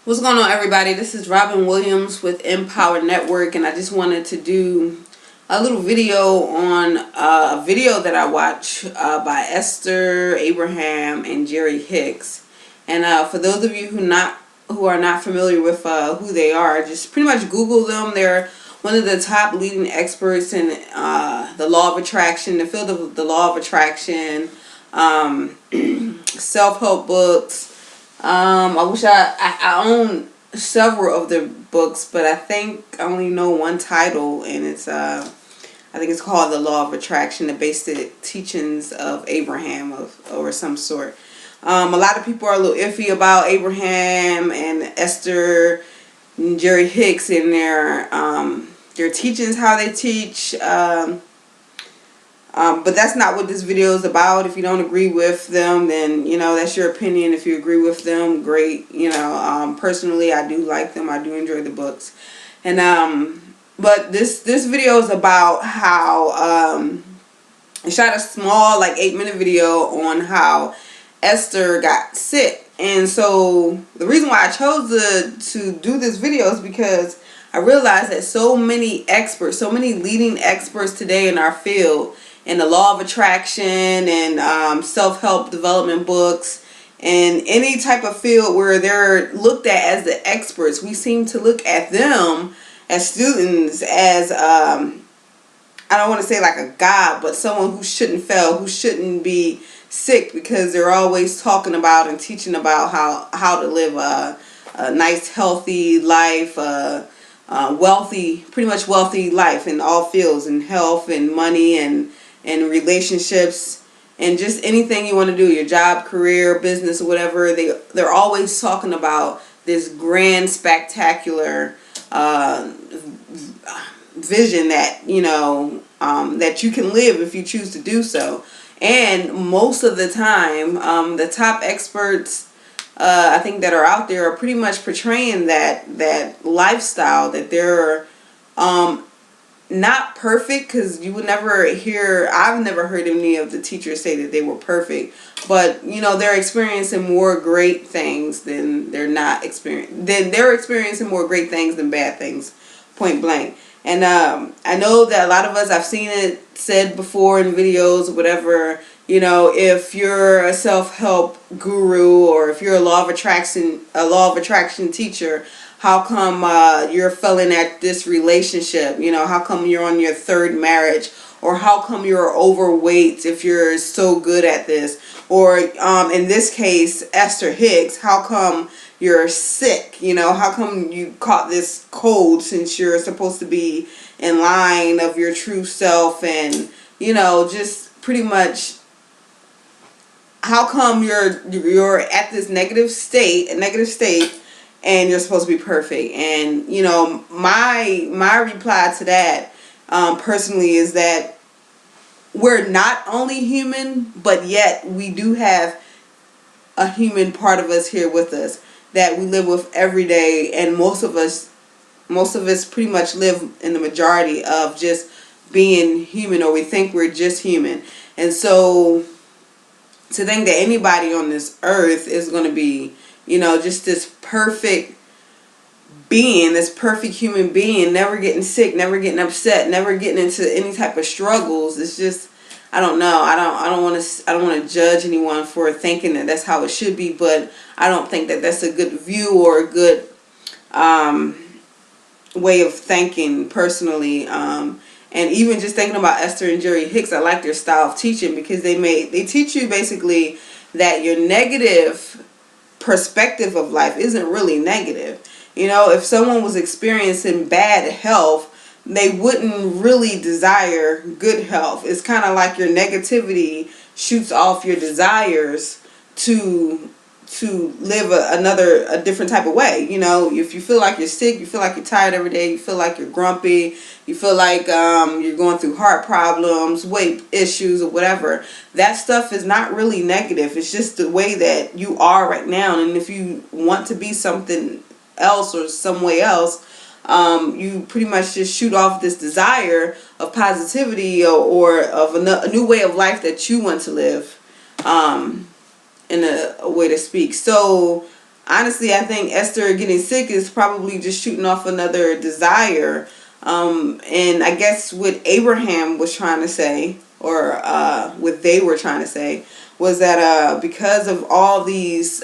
What's going on, everybody? This is Robin Williams with Empower Network, and I just wanted to do a little video on a video that I watched by Esther Abraham and Jerry Hicks. And for those of you who are not familiar with who they are, just pretty much Google them. They're one of the top leading experts in the law of attraction, the field of the law of attraction, self-help books. I wish I own several of their books, but I think I only know one title, and it's I think it's called The Law of Attraction, the basic teachings of Abraham or some sort. A lot of people are a little iffy about Abraham and Esther and Jerry Hicks and their teachings, how they teach. But that's not what this video is about. If you don't agree with them, then, that's your opinion. If you agree with them, great. Personally, I do like them. I do enjoy the books. And, but this video is about how, I shot a small, like 8-minute video on how Esther got sick. And so the reason why I chose to do this video is because I realized that so many experts, so many leading experts today in our field, in the law of attraction and self-help development books and any type of field where they're looked at as the experts, we seem to look at them as students as I don't want to say like a god, but someone who shouldn't fail, who shouldn't be sick, because they're always talking about and teaching about how to live a nice healthy life, pretty much wealthy life in all fields, in health and money and relationships and just anything you want to do, your job, career, business, or whatever. They're always talking about this grand, spectacular vision that that you can live if you choose to do so. And most of the time, the top experts I think that are out there are pretty much portraying that lifestyle, that they're not perfect, because you would never hear, I've never heard any of the teachers say that they were perfect, but they're experiencing more great things than they're experiencing more great things than bad things, point blank. And I know that a lot of us, I've seen it said before in videos or whatever, if you're a self-help guru or if you're a law of attraction teacher, how come you're failing at this relationship? How come you're on your third marriage? Or how come you're overweight if you're so good at this? Or in this case, Esther Hicks, how come you're sick? How come you caught this cold since you're supposed to be in line of your true self? And, just pretty much, how come you're at this negative state, and you're supposed to be perfect? And my reply to that personally is that we're not only human, but yet we do have a human part of us here with us that we live with every day. And most of us pretty much live in the majority of just being human, or we think we're just human. And so to think that anybody on this earth is going to be, just this perfect being, this perfect human being, never getting sick, never getting upset, never getting into any type of struggles, it's just, I don't know. I don't want to judge anyone for thinking that that's how it should be, but I don't think that that's a good view or a good way of thinking personally. And even just thinking about Esther and Jerry Hicks, I like their style of teaching, because they teach you basically that your negative perspective of life isn't really negative. If someone was experiencing bad health, they wouldn't really desire good health. It's kind of like your negativity shoots off your desires to live a different type of way. If you feel like you're sick, you feel like you're tired every day, you feel like you're grumpy, you feel like you're going through heart problems, weight issues, or whatever, that stuff is not really negative. It's just the way that you are right now. And if you want to be something else or some way else, you pretty much just shoot off this desire of positivity or of a new way of life that you want to live, in a way to speak. So honestly, I think Esther getting sick is probably just shooting off another desire. And I guess what Abraham was trying to say, or what they were trying to say, was that because of all these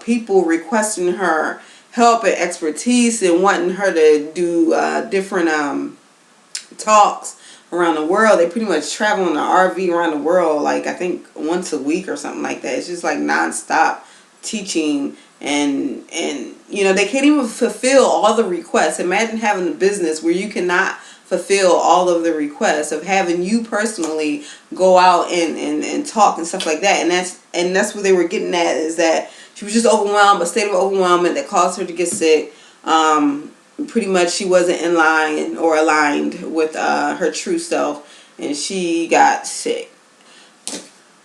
people requesting her help and expertise and wanting her to do different talks around the world, they pretty much travel in an RV around the world, like I think once a week or something like that. It's just like nonstop teaching, and they can't even fulfill all the requests. Imagine having a business where you cannot fulfill all of the requests, of having you personally go out and talk and stuff like that. And that's what they were getting at, is that she was just overwhelmed, a state of overwhelmment that caused her to get sick. Pretty much she wasn't in line or aligned with her true self, and she got sick.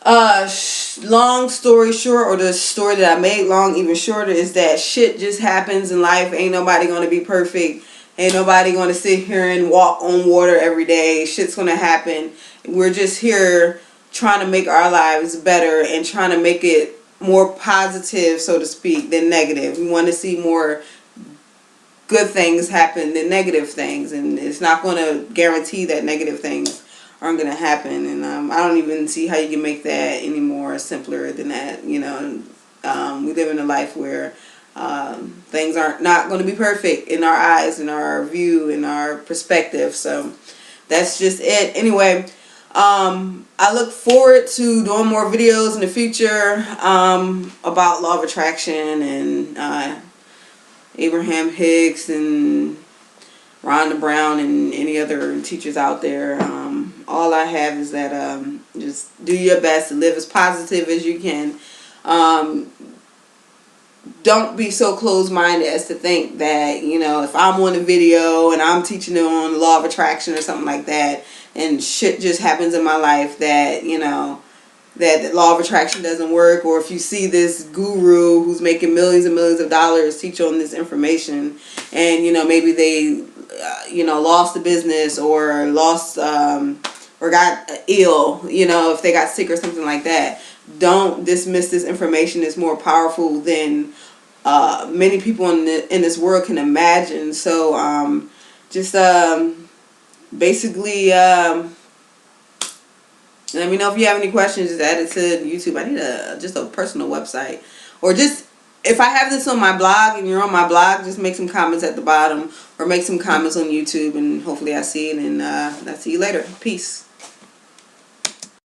Long story short, or the story that I made long even shorter, is that shit just happens in life. Ain't nobody gonna be perfect. Ain't nobody gonna sit here and walk on water every day. Shit's gonna happen. We're just here trying to make our lives better and trying to make it more positive, so to speak, than negative. We want to see more good things happen than negative things, and it's not going to guarantee that negative things aren't going to happen. And I don't even see how you can make that any more simpler than that. We live in a life where things aren't not going to be perfect in our eyes, in our view, in our perspective. So that's just it. Anyway, I look forward to doing more videos in the future about law of attraction and Abraham Hicks and Rhonda Brown and any other teachers out there. All I have is that just do your best to live as positive as you can. Don't be so closed-minded as to think that, if I'm on a video and I'm teaching them on the law of attraction or something like that, and shit just happens in my life that, that the law of attraction doesn't work, or if you see this guru who's making millions and millions of dollars teach on this information, and maybe they lost the business or lost or got ill, if they got sick or something like that, don't dismiss this information. It's more powerful than many people in this world can imagine. So just basically let me know if you have any questions. Just add it to YouTube. I need just a personal website. Or just, if I have this on my blog and you're on my blog, just make some comments at the bottom. Or make some comments on YouTube, and hopefully I see it. And I'll see you later. Peace.